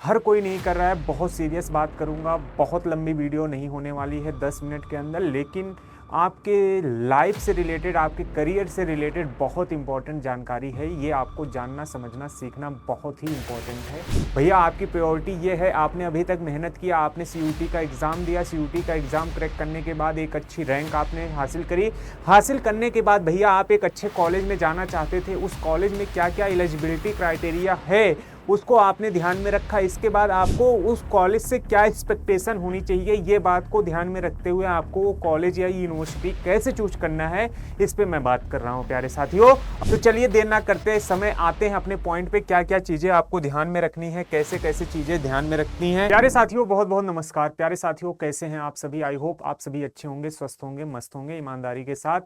हर कोई नहीं कर रहा है। बहुत सीरियस बात करूंगा, बहुत लंबी वीडियो नहीं होने वाली है 10 मिनट के अंदर, लेकिन आपके लाइफ से रिलेटेड, आपके करियर से रिलेटेड बहुत इंपॉर्टेंट जानकारी है। ये आपको जानना, समझना, सीखना बहुत ही इंपॉर्टेंट है। भैया आपकी प्रायोरिटी ये है, आपने अभी तक मेहनत किया, आपने सीयूटी का एग्ज़ाम दिया, सीयूटी का एग्ज़ाम क्रैक करने के बाद एक अच्छी रैंक आपने हासिल करी। हासिल करने के बाद भैया आप एक अच्छे कॉलेज में जाना चाहते थे। उस कॉलेज में क्या क्या एलिजिबिलिटी क्राइटेरिया है उसको आपने ध्यान में रखा। इसके बाद आपको उस कॉलेज से क्या एक्सपेक्टेशन होनी चाहिए, ये बात को ध्यान में रखते हुए आपको वो कॉलेज या यूनिवर्सिटी कैसे चूज करना है, इस पे मैं बात कर रहा हूँ प्यारे साथियों। तो चलिए देर ना करते समय आते हैं अपने पॉइंट पे, क्या क्या चीजें आपको ध्यान में रखनी है, कैसे कैसे चीजें ध्यान में रखनी है। प्यारे साथियों बहुत बहुत नमस्कार। प्यारे साथियों कैसे हैं आप सभी? आई होप आप सभी अच्छे होंगे, स्वस्थ होंगे, मस्त होंगे, ईमानदारी के साथ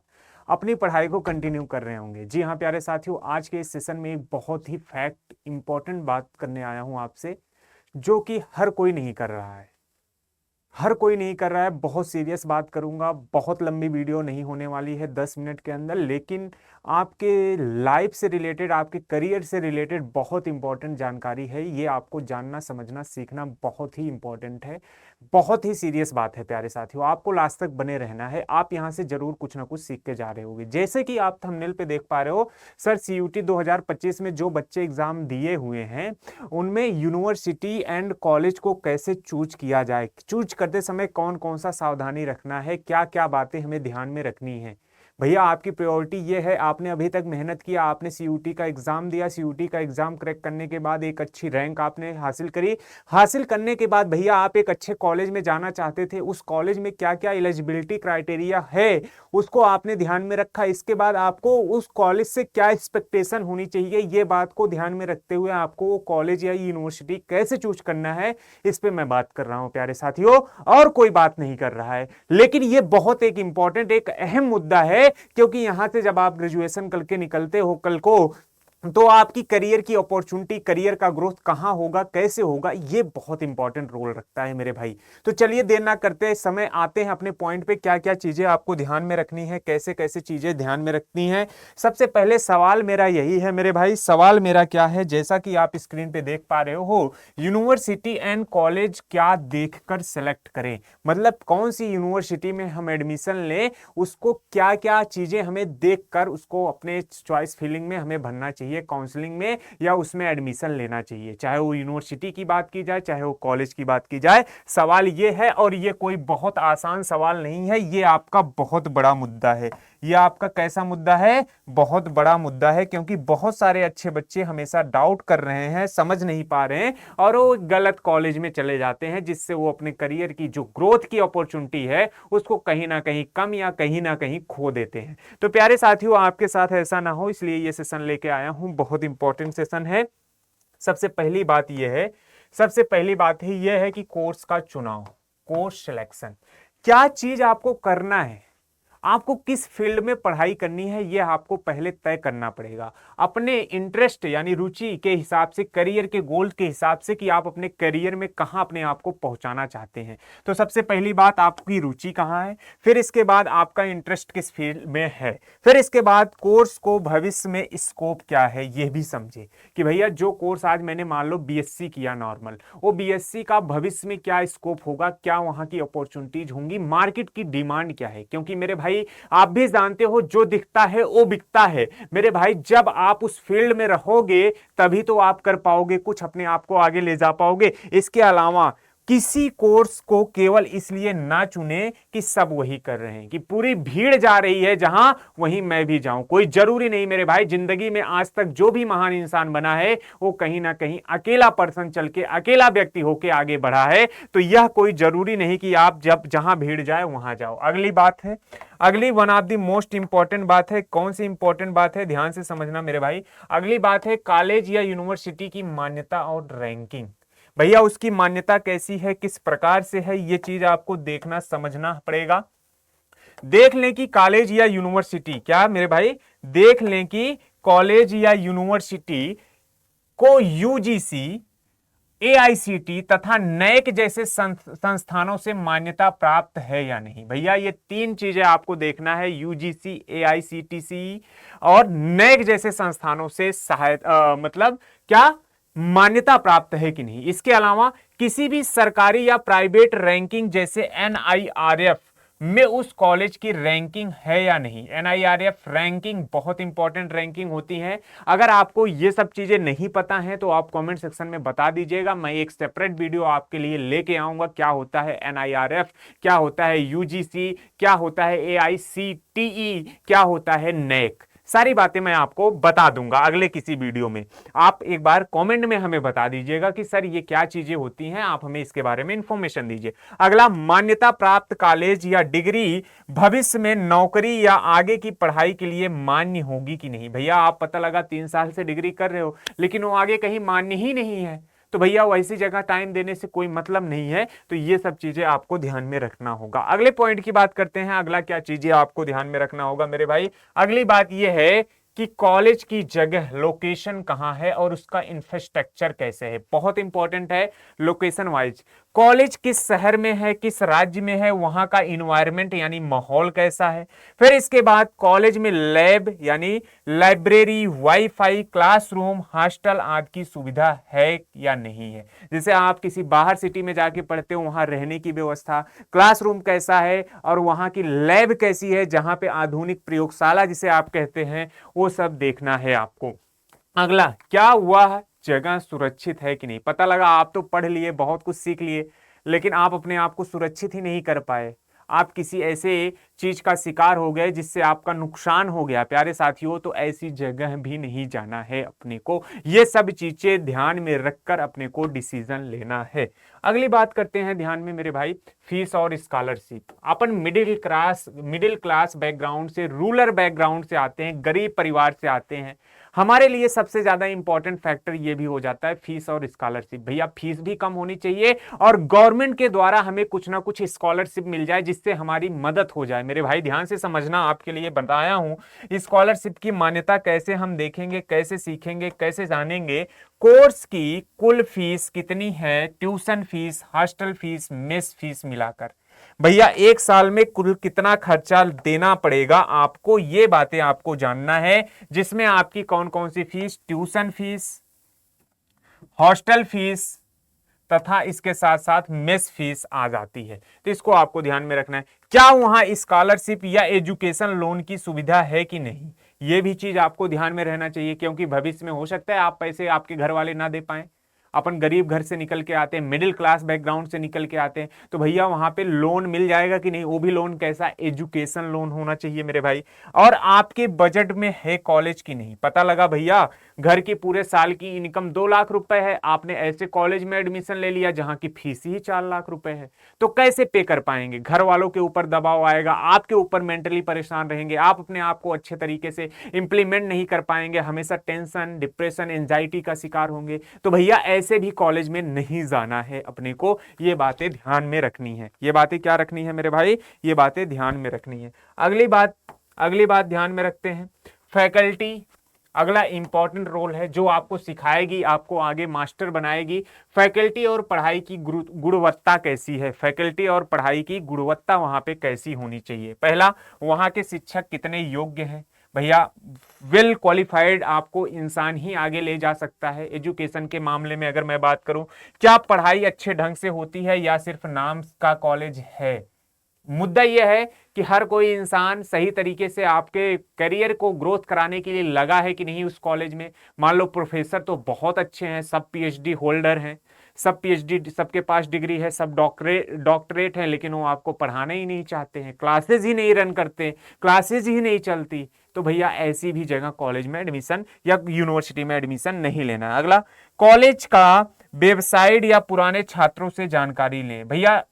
अपनी पढ़ाई को कंटिन्यू कर रहे होंगे। जी हाँ प्यारे साथियों, आज के इस सेशन में एक बहुत ही फैक्ट इंपॉर्टेंट बात करने आया हूं आपसे, जो कि हर कोई नहीं कर रहा है। हर कोई नहीं कर रहा है। बहुत सीरियस बात करूंगा, बहुत लंबी वीडियो नहीं होने वाली है 10 मिनट के अंदर, लेकिन आपके लाइफ से रिलेटेड, आपके करियर से रिलेटेड बहुत इंपॉर्टेंट जानकारी है। ये आपको जानना, समझना, सीखना बहुत ही इंपॉर्टेंट है। बहुत ही सीरियस बात है प्यारे साथियों, आपको लास्ट तक बने रहना है। आप यहां से जरूर कुछ ना कुछ सीख के जा रहे होगे। जैसे कि आप थंबनेल पे देख पा रहे हो, सर सीयूटी 2025 में जो बच्चे एग्जाम दिए हुए हैं उनमें यूनिवर्सिटी एंड कॉलेज को कैसे चूज किया जाए, चूज करते समय कौन कौन सा सावधानी रखना है, क्या क्या बातें हमें ध्यान में रखनी है। भैया आपकी प्रायोरिटी ये है, आपने अभी तक मेहनत किया, आपने सीयूटी का एग्जाम दिया, सीयूटी का एग्जाम क्रैक करने के बाद एक अच्छी रैंक आपने हासिल करी। हासिल करने के बाद भैया आप एक अच्छे कॉलेज में जाना चाहते थे। उस कॉलेज में क्या क्या एलिजिबिलिटी क्राइटेरिया है उसको आपने ध्यान में रखा। इसके बाद आपको उस कॉलेज से क्या एक्सपेक्टेशन होनी चाहिए, ये बात को ध्यान में रखते हुए आपको वो कॉलेज या यूनिवर्सिटी कैसे चूज करना है, इस पे मैं बात कर रहा हूं प्यारे साथियों। और कोई बात नहीं कर रहा है, लेकिन ये बहुत एक इंपॉर्टेंट, एक अहम मुद्दा है, क्योंकि यहां से जब आप ग्रेजुएशन करके निकलते हो कल को, तो आपकी करियर की अपॉर्चुनिटी, करियर का ग्रोथ कहां होगा, कैसे होगा, ये बहुत इंपॉर्टेंट रोल रखता है मेरे भाई। तो चलिए देर ना करते समय आते हैं अपने पॉइंट पे, क्या क्या चीजें आपको ध्यान में रखनी है, कैसे कैसे चीजें ध्यान में रखनी है। सबसे पहले सवाल मेरा यही है मेरे भाई, सवाल मेरा क्या है, जैसा कि आप स्क्रीन पे देख पा रहे हो, यूनिवर्सिटी एंड कॉलेज क्या देखकर सेलेक्ट करें। मतलब कौन सी यूनिवर्सिटी में हम एडमिशन लें, उसको क्या क्या चीजें हमें देखकर उसको अपने चॉइस फीलिंग में हमें भरना चाहिए, काउंसलिंग में, या उसमें एडमिशन लेना चाहिए। चाहे वो यूनिवर्सिटी की बात की जाए, चाहे वो कॉलेज की बात की जाए, सवाल ये है। और ये कोई बहुत आसान सवाल नहीं है, ये आपका बहुत बड़ा मुद्दा है। ये आपका कैसा मुद्दा है? बहुत बड़ा मुद्दा है, क्योंकि बहुत सारे अच्छे बच्चे हमेशा डाउट कर रहे हैं, समझ नहीं पा रहे हैं, और वो गलत कॉलेज में चले जाते हैं, जिससे वो अपने करियर की जो ग्रोथ की अपॉर्चुनिटी है उसको कहीं ना कहीं कम या कहीं ना कहीं खो देते हैं। तो प्यारे साथियों आपके साथ ऐसा ना हो, इसलिए ये सेशन लेके आया हूं। बहुत इंपॉर्टेंट सेशन है। सबसे पहली बात यह है, सबसे पहली बात ही यह है कि कोर्स का चुनाव, कोर्स सिलेक्शन, क्या चीज आपको करना है, आपको किस फील्ड में पढ़ाई करनी है, यह आपको पहले तय करना पड़ेगा। अपने इंटरेस्ट यानी रुचि के हिसाब से, करियर के गोल के हिसाब से, कि आप अपने करियर में कहां अपने आप को पहुंचाना चाहते हैं। तो सबसे पहली बात आपकी रुचि कहां है, फिर इसके बाद आपका इंटरेस्ट किस फील्ड में है, फिर इसके बाद कोर्स को भविष्य में स्कोप क्या है, यह भी समझे कि भैया जो कोर्स आज मैंने मान लो बीएससी किया नॉर्मल, वो बीएससी का भविष्य में क्या स्कोप होगा, क्या वहां की अपॉर्चुनिटीज होंगी, मार्केट की डिमांड क्या है। क्योंकि मेरे भाई आप भी जानते हो, जो दिखता है वो बिकता है मेरे भाई। जब आप उस फील्ड में रहोगे तभी तो आप कर पाओगे कुछ, अपने आप को आगे ले जा पाओगे। इसके अलावा किसी कोर्स को केवल इसलिए ना चुने कि सब वही कर रहे हैं, कि पूरी भीड़ जा रही है जहां, वहीं मैं भी जाऊं। कोई जरूरी नहीं मेरे भाई। जिंदगी में आज तक जो भी महान इंसान बना है वो कहीं ना कहीं अकेला पर्सन चल के, अकेला व्यक्ति होके आगे बढ़ा है। तो यह कोई जरूरी नहीं कि आप जब जहां भीड़ जाए वहां जाओ। अगली बात है, अगली one of the most important बात है। कौन सी इंपॉर्टेंट बात है, ध्यान से समझना मेरे भाई। अगली बात है कॉलेज या यूनिवर्सिटी की मान्यता और रैंकिंग। भैया उसकी मान्यता कैसी है, किस प्रकार से है, ये चीज आपको देखना, समझना पड़ेगा। देख लें कि कॉलेज या यूनिवर्सिटी, क्या मेरे भाई, देख लें कि कॉलेज या यूनिवर्सिटी को यूजीसी, एआईसीटी तथा नैक जैसे संस्थानों से मान्यता प्राप्त है या नहीं। भैया ये तीन चीजें आपको देखना है, यूजीसी, एआईसीटीसी और नैक जैसे संस्थानों से सहायता, मतलब क्या, मान्यता प्राप्त है कि नहीं। इसके अलावा किसी भी सरकारी या प्राइवेट रैंकिंग जैसे एनआईआरएफ में उस कॉलेज की रैंकिंग है या नहीं। एनआईआरएफ रैंकिंग बहुत इंपॉर्टेंट रैंकिंग होती है। अगर आपको ये सब चीजें नहीं पता है तो आप कमेंट सेक्शन में बता दीजिएगा, मैं एक सेपरेट वीडियो आपके लिए लेके आऊंगा। क्या होता है एनआईआरएफ, क्या होता है यूजीसी, क्या होता है एआईसीटीई, क्या होता है नेक, सारी बातें मैं आपको बता दूंगा अगले किसी वीडियो में। आप एक बार कमेंट में हमें बता दीजिएगा कि सर ये क्या चीजें होती हैं, आप हमें इसके बारे में इंफॉर्मेशन दीजिए। अगला, मान्यता प्राप्त कॉलेज या डिग्री भविष्य में नौकरी या आगे की पढ़ाई के लिए मान्य होगी कि नहीं। भैया आप पता लगा 3 साल से डिग्री कर रहे हो लेकिन वो आगे कहीं मान्य ही नहीं है, तो भैया वैसी जगह टाइम देने से कोई मतलब नहीं है। तो ये सब चीजें आपको ध्यान में रखना होगा। अगले पॉइंट की बात करते हैं। अगला क्या चीजें आपको ध्यान में रखना होगा मेरे भाई, अगली बात यह है कि कॉलेज की जगह लोकेशन कहां है और उसका इंफ्रास्ट्रक्चर कैसे है। बहुत इंपॉर्टेंट है लोकेशन वाइज। कॉलेज किस शहर में है, किस राज्य में है, वहां का इन्वायरमेंट यानी माहौल कैसा है। फिर इसके बाद कॉलेज में लैब यानी लाइब्रेरी, वाईफाई, क्लासरूम, हॉस्टल आदि की सुविधा है या नहीं है। जैसे आप किसी बाहर सिटी में जाके पढ़ते हो, वहां रहने की व्यवस्था, क्लासरूम कैसा है और वहां की लैब कैसी है, जहां पे आधुनिक प्रयोगशाला जिसे आप कहते हैं, वो सब देखना है आपको। अगला, क्या वह जगह सुरक्षित है कि नहीं। पता लगा आप तो पढ़ लिए, बहुत कुछ सीख लिए, लेकिन आप अपने आप को सुरक्षित ही नहीं कर पाए। आप किसी ऐसे चीज का शिकार हो गए जिससे आपका नुकसान हो गया। प्यारे साथियों, तो ऐसी जगह भी नहीं जाना है अपने को। ये सब चीजें ध्यान में रखकर अपने को डिसीजन लेना है। अगली बात करते हैं ध्यान में मेरे भाई, फीस और स्कॉलरशिप। अपन मिडिल क्लास बैकग्राउंड से, रूरल बैकग्राउंड से आते हैं, गरीब परिवार से आते हैं। हमारे लिए सबसे ज्यादा इंपॉर्टेंट फैक्टर ये भी हो जाता है फीस और स्कॉलरशिप। भैया फीस भी कम होनी चाहिए और गवर्नमेंट के द्वारा हमें कुछ ना कुछ स्कॉलरशिप मिल जाए जिससे हमारी मदद हो जाए। मेरे भाई ध्यान से समझना, आपके लिए बताया हूं स्कॉलरशिप की मान्यता कैसे हम देखेंगे, कैसे सीखेंगे, कैसे जानेंगे। कोर्स की कुल फीस कितनी है, tuition fees, hostel fees, mess fees मिलाकर भैया 1 साल में कुल कितना खर्चा देना पड़ेगा आपको, ये बातें आपको जानना है। जिसमें आपकी कौन कौन सी fees, tuition fees, hostel fees तथा इसके साथ साथ मेस फीस आ जाती है। तो इसको आपको ध्यान में रखना है। क्या वहां स्कॉलरशिप या एजुकेशन लोन की सुविधा है कि नहीं, यह भी चीज आपको ध्यान में रहना चाहिए, क्योंकि भविष्य में हो सकता है आप पैसे आपके घर वाले ना दे पाए। अपन गरीब घर से निकल के आते हैं, मिडिल क्लास बैकग्राउंड से निकल के आते हैं, तो भैया वहां पे लोन मिल जाएगा कि नहीं। वो भी लोन कैसा, एजुकेशन लोन होना चाहिए मेरे भाई। और आपके बजट में है कॉलेज की नहीं। पता लगा भैया घर की पूरे साल की इनकम 2 लाख रुपए है, आपने ऐसे कॉलेज में एडमिशन ले लिया जहां की फीस ही 4 लाख रुपए है, तो कैसे पे कर पाएंगे। घर वालों के ऊपर दबाव आएगा, आपके ऊपर मेंटली परेशान रहेंगे, आप अपने आप को अच्छे तरीके से इंप्लीमेंट नहीं कर पाएंगे, हमेशा टेंशन, डिप्रेशन, एंजाइटी का शिकार होंगे। तो भैया ऐसे भी कॉलेज में नहीं जाना है अपने को। ये बातें ध्यान में रखनी है। ये बातें क्या रखनी है मेरे भाई, ये बातें ध्यान में रखनी है। अगली बात ध्यान में रखते हैं, फैकल्टी। अगला इंपॉर्टेंट रोल है जो आपको सिखाएगी, आपको आगे मास्टर बनाएगी। फैकल्टी और पढ़ाई की गुणवत्ता कैसी है, फैकल्टी और पढ़ाई की गुणवत्ता वहां पे कैसी होनी चाहिए। पहला, वहां के शिक्षक कितने योग्य हैं। भैया वेल क्वालिफाइड आपको इंसान ही आगे ले जा सकता है। एजुकेशन के मामले में अगर मैं बात करूं, क्या पढ़ाई अच्छे ढंग से होती है या सिर्फ नाम का कॉलेज है। मुद्दा यह है कि हर कोई इंसान सही तरीके से आपके करियर को ग्रोथ कराने के लिए लगा है कि नहीं उस कॉलेज में। मान लो प्रोफेसर तो बहुत अच्छे हैं, सब पीएचडी होल्डर हैं, सब पीएचडी, सबके पास डिग्री है, सब डॉक्टरेट है, लेकिन वो आपको पढ़ाना ही नहीं चाहते हैं, क्लासेस ही नहीं रन करते, क्लासेस ही नहीं चलती। तो भैया ऐसी भी जगह कॉलेज में एडमिशन या यूनिवर्सिटी में एडमिशन नहीं लेना है। अगला, कॉलेज का वेबसाइट या पुराने छात्रों से जानकारी लें। भैया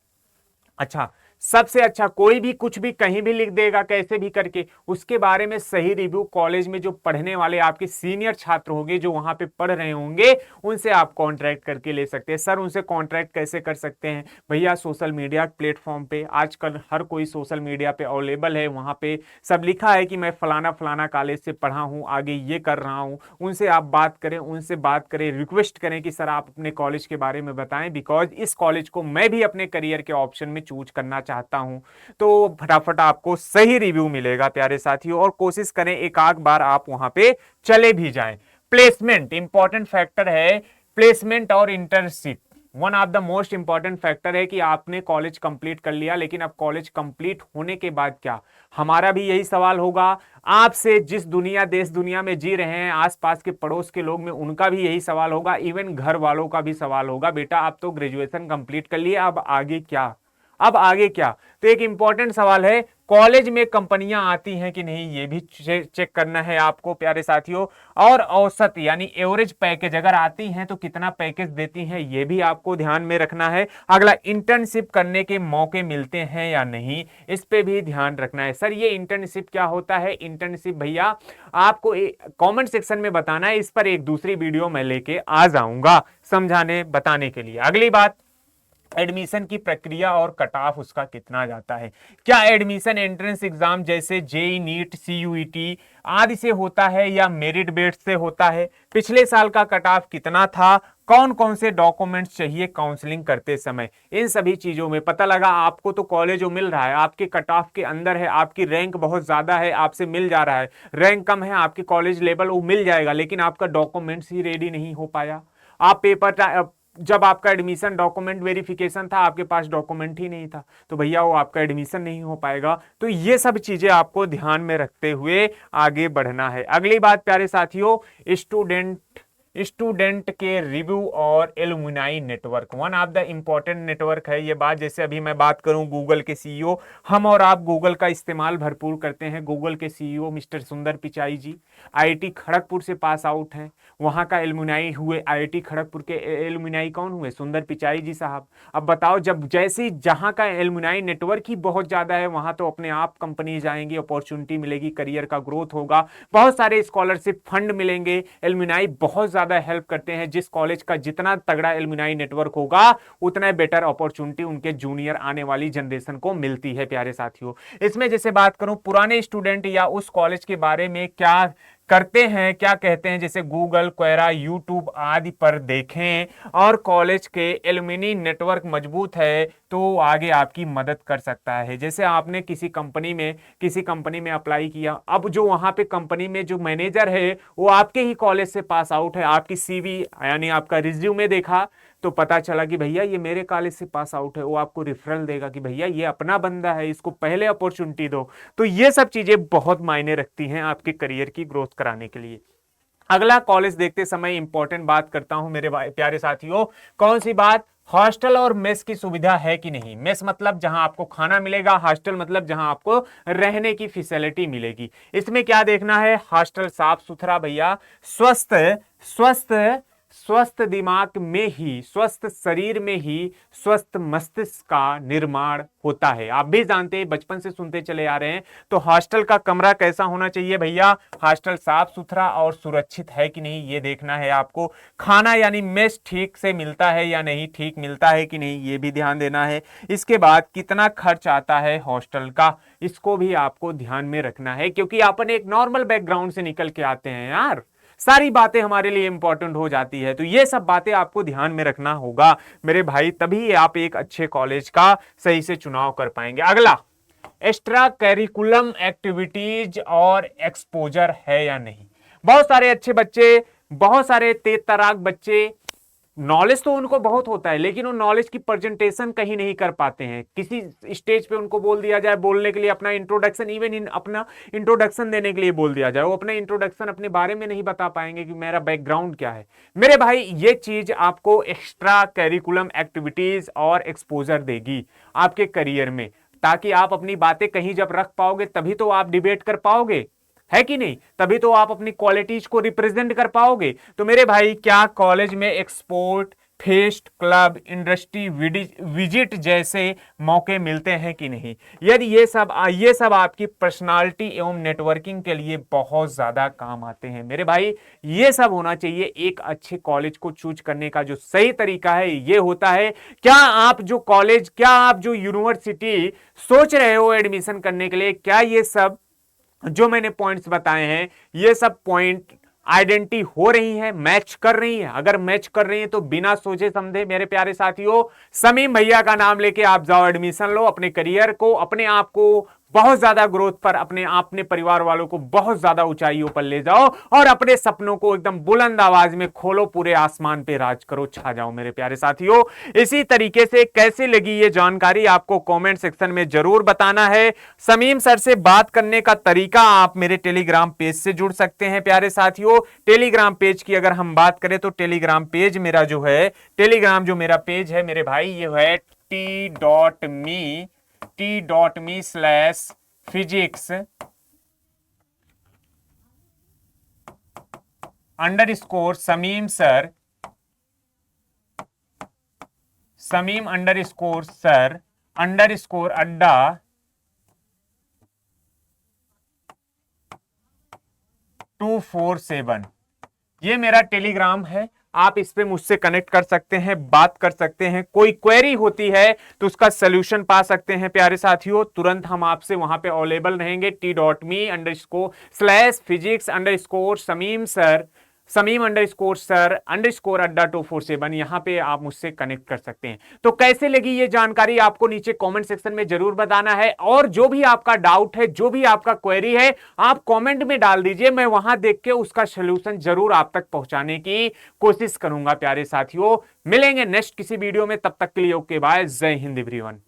अच्छा, सबसे अच्छा कोई भी कुछ भी कहीं भी लिख देगा कैसे भी करके, उसके बारे में सही रिव्यू कॉलेज में जो पढ़ने वाले आपके सीनियर छात्र होंगे, जो वहां पे पढ़ रहे होंगे, उनसे आप कॉन्ट्रैक्ट करके ले सकते हैं। सर उनसे कॉन्ट्रैक्ट कैसे कर सकते हैं भैया, सोशल मीडिया प्लेटफॉर्म पे आजकल हर कोई सोशल मीडिया पे अवेलेबल है, वहां पे सब लिखा है कि मैं फलाना फलाना कॉलेज से पढ़ा हूं, आगे ये कर रहा हूं। उनसे आप बात करें, उनसे बात करें, रिक्वेस्ट करें कि सर आप अपने कॉलेज के बारे में बताएं, बिकॉज इस कॉलेज को मैं भी अपने करियर के ऑप्शन में चूज करना चाहता हूं। तो फटाफट आपको सही रिव्यू मिलेगा प्यारे साथियों, और कोशिश करें एक आध बार आप वहां पे चले भी जाएं। प्लेसमेंट इंपॉर्टेंट फैक्टर है। प्लेसमेंट और internship one of the most important factor है कि आपने कॉलेज कंप्लीट कर लिया, लेकिन अब कॉलेज कंप्लीट होने के बाद क्या, हमारा भी यही सवाल होगा आपसे। जिस दुनिया देश दुनिया में जी रहे हैं, आसपास के पड़ोस के लोग में उनका भी यही सवाल होगा, इवन घर वालों का भी सवाल होगा, बेटा आप तो ग्रेजुएशन कंप्लीट कर लिए, अब आगे क्या, अब आगे क्या। तो एक इंपॉर्टेंट सवाल है, कॉलेज में कंपनियां आती हैं कि नहीं, ये भी चेक करना है आपको प्यारे साथियों। और औसत यानी एवरेज पैकेज अगर आती हैं तो कितना पैकेज देती हैं, ये भी आपको ध्यान में रखना है। अगला, इंटर्नशिप करने के मौके मिलते हैं या नहीं, इस पे भी ध्यान रखना है। सर ये इंटर्नशिप क्या होता है, इंटर्नशिप भैया आपको कमेंट सेक्शन में बताना है, इस पर एक दूसरी वीडियो मैं लेके आ जाऊंगा समझाने बताने के लिए। अगली बात, एडमिशन की प्रक्रिया और कट ऑफ उसका कितना जाता है। क्या एडमिशन एंट्रेंस एग्जाम जैसे जेई नीट सीयूईटी आदि से होता है या मेरिट बेस्ड से होता है, पिछले साल का कट ऑफ कितना था, कौन कौन से डॉक्यूमेंट्स चाहिए काउंसलिंग करते समय, इन सभी चीजों में पता लगा आपको तो कॉलेज जो मिल रहा है आपके कट ऑफ के अंदर है, आपकी रैंक बहुत ज्यादा है, आपसे मिल जा रहा है, रैंक कम है आपके कॉलेज लेवल वो मिल जाएगा, लेकिन आपका डॉक्यूमेंट्स ही रेडी नहीं हो पाया। आप पेपर जब आपका एडमिशन डॉक्यूमेंट वेरिफिकेशन था आपके पास डॉक्यूमेंट ही नहीं था, तो भैया वो आपका एडमिशन नहीं हो पाएगा। तो ये सब चीजें आपको ध्यान में रखते हुए आगे बढ़ना है। अगली बात प्यारे साथियों, स्टूडेंट के रिव्यू और alumni network one of the important network है ये बात। जैसे अभी मैं बात करूं गूगल के सीईओ, हम और आप गूगल का इस्तेमाल भरपूर करते हैं। गूगल के सीईओ मिस्टर सुंदर पिचाई जी आईआईटी खड़गपुर से पास आउट हैं, वहां का एलुमनाई हुए, आईआईटी खड़गपुर के एलुमनाई कौन हुए, सुंदर पिचाई जी साहब। अब बताओ, जब जैसे जहां का एलुमनाई नेटवर्क ही बहुत ज्यादा है, वहां तो अपने आप कंपनी जाएंगी, अपॉर्चुनिटी मिलेगी, करियर का ग्रोथ होगा, बहुत सारे स्कॉलरशिप फंड मिलेंगे। एलुमनाई बहुत ज्यादा हेल्प करते हैं, जिस कॉलेज का जितना तगड़ा एलुमनाई नेटवर्क होगा उतना बेटर अपॉर्चुनिटी उनके जूनियर आने वाली जनरेशन को मिलती है प्यारे साथियों। इसमें जैसे बात करूं पुराने स्टूडेंट या उस कॉलेज के बारे में क्या करते हैं, क्या कहते हैं, जैसे गूगल, क्वेरा, यूट्यूब आदि पर देखें और कॉलेज के एलुमनी नेटवर्क मजबूत है तो आगे आपकी मदद कर सकता है। जैसे आपने किसी कंपनी में अप्लाई किया, अब जो वहां पे कंपनी में जो मैनेजर है वो आपके ही कॉलेज से पास आउट है, आपकी सीवी यानी आपका रिज्यूमे देखा तो पता चला कि भैया ये मेरे कॉलेज से पास आउट है, वो आपको रेफरल देगा कि भैया ये अपना बंदा है, इसको पहले अपॉर्चुनिटी दो। तो ये सब चीजें बहुत मायने रखती हैं आपके करियर की ग्रोथ कराने के लिए। अगला, कॉलेज देखते समय इंपॉर्टेंट बात करता हूं मेरे प्यारे साथियों, कौन सी बात, हॉस्टल और मेस की सुविधा है कि नहीं। मेस मतलब जहां आपको खाना मिलेगा, हॉस्टल मतलब जहां आपको रहने की फैसिलिटी मिलेगी। इसमें क्या देखना है, हॉस्टल साफ सुथरा भैया, स्वस्थ दिमाग में ही, स्वस्थ शरीर में ही स्वस्थ मस्तिष्क का निर्माण होता है। आप भी जानते हैं, बचपन से सुनते चले आ रहे हैं। तो हॉस्टल का कमरा कैसा होना चाहिए भैया, हॉस्टल साफ सुथरा और सुरक्षित है कि नहीं ये देखना है आपको। खाना यानी मेस ठीक से मिलता है या नहीं, ठीक मिलता है कि नहीं ये भी ध्यान देना है। इसके बाद कितना खर्च आता है हॉस्टल का, इसको भी आपको ध्यान में रखना है, क्योंकि अपन एक नॉर्मल बैकग्राउंड से निकल के आते हैं यार, सारी बातें हमारे लिए इंपॉर्टेंट हो जाती है। तो ये सब बातें आपको ध्यान में रखना होगा मेरे भाई, तभी आप एक अच्छे कॉलेज का सही से चुनाव कर पाएंगे। अगला, एक्स्ट्रा करिकुलम एक्टिविटीज और एक्सपोजर है या नहीं। बहुत सारे अच्छे बच्चे, बहुत सारे तेज तराक बच्चे, नॉलेज तो उनको बहुत होता है लेकिन वो नॉलेज की प्रेजेंटेशन कहीं नहीं कर पाते हैं। किसी स्टेज पे उनको बोल दिया जाए बोलने के लिए अपना इंट्रोडक्शन, अपना इंट्रोडक्शन देने के लिए बोल दिया जाए, वो अपना इंट्रोडक्शन अपने बारे में नहीं बता पाएंगे कि मेरा बैकग्राउंड क्या है। मेरे भाई ये चीज आपको एक्स्ट्रा करिकुलम एक्टिविटीज और एक्सपोजर देगी आपके करियर में, ताकि आप अपनी बातें कहीं जब रख पाओगे तभी तो आप डिबेट कर पाओगे, है कि नहीं, तभी तो आप अपनी क्वालिटीज को रिप्रेजेंट कर पाओगे। तो मेरे भाई, क्या कॉलेज में export, fest, club, industry visit जैसे मौके मिलते हैं कि नहीं। यदि ये सब आपकी पर्सनालिटी एवं नेटवर्किंग के लिए बहुत ज्यादा काम आते हैं मेरे भाई। ये सब होना चाहिए। एक अच्छे कॉलेज को चूज करने का जो सही तरीका है ये होता है, क्या आप जो यूनिवर्सिटी सोच रहे हो एडमिशन करने के लिए, क्या ये सब जो मैंने पॉइंट्स बताए हैं ये सब पॉइंट आइडेंटिटी हो रही है, मैच कर रही है। अगर मैच कर रही है तो बिना सोचे समझे मेरे प्यारे साथियों, समीम भैया का नाम लेके आप जाओ, एडमिशन लो, अपने करियर को, अपने आप को बहुत ज्यादा ग्रोथ पर अपने परिवार वालों को बहुत ज्यादा ऊंचाइयों पर ले जाओ और अपने सपनों को एकदम बुलंद आवाज में खोलो, पूरे आसमान पे राज करो, छा जाओ मेरे प्यारे साथियों। इसी तरीके से कैसी लगी ये जानकारी आपको कमेंट सेक्शन में जरूर बताना है। समीम सर से बात करने का तरीका, आप मेरे टेलीग्राम पेज से जुड़ सकते हैं प्यारे साथियों। टेलीग्राम पेज की अगर हम बात करें तो टेलीग्राम पेज मेरा जो है, टेलीग्राम जो मेरा पेज है मेरे भाई, ये है t.me/physics _ Sameem sir, Sameem _ sir _ अड्डा 247, ये मेरा टेलीग्राम है। आप इस पे मुझसे कनेक्ट कर सकते हैं, बात कर सकते हैं, कोई क्वेरी होती है तो उसका सोल्यूशन पा सकते हैं प्यारे साथियों। तुरंत हम आपसे वहां पे अवेलेबल रहेंगे। t.me/physics _ समीम सर _ अड्डा 247, यहां पे आप मुझसे कनेक्ट कर सकते हैं। तो कैसे लगी ये जानकारी आपको नीचे कमेंट सेक्शन में जरूर बताना है, और जो भी आपका डाउट है, जो भी आपका क्वेरी है, आप कमेंट में डाल दीजिए। मैं वहां देख के उसका सलूशन जरूर आप तक पहुंचाने की कोशिश करूंगा प्यारे साथियों। मिलेंगे नेक्स्ट किसी वीडियो में, तब तक के लिए ओके बाय, जय हिंद एवरीवन।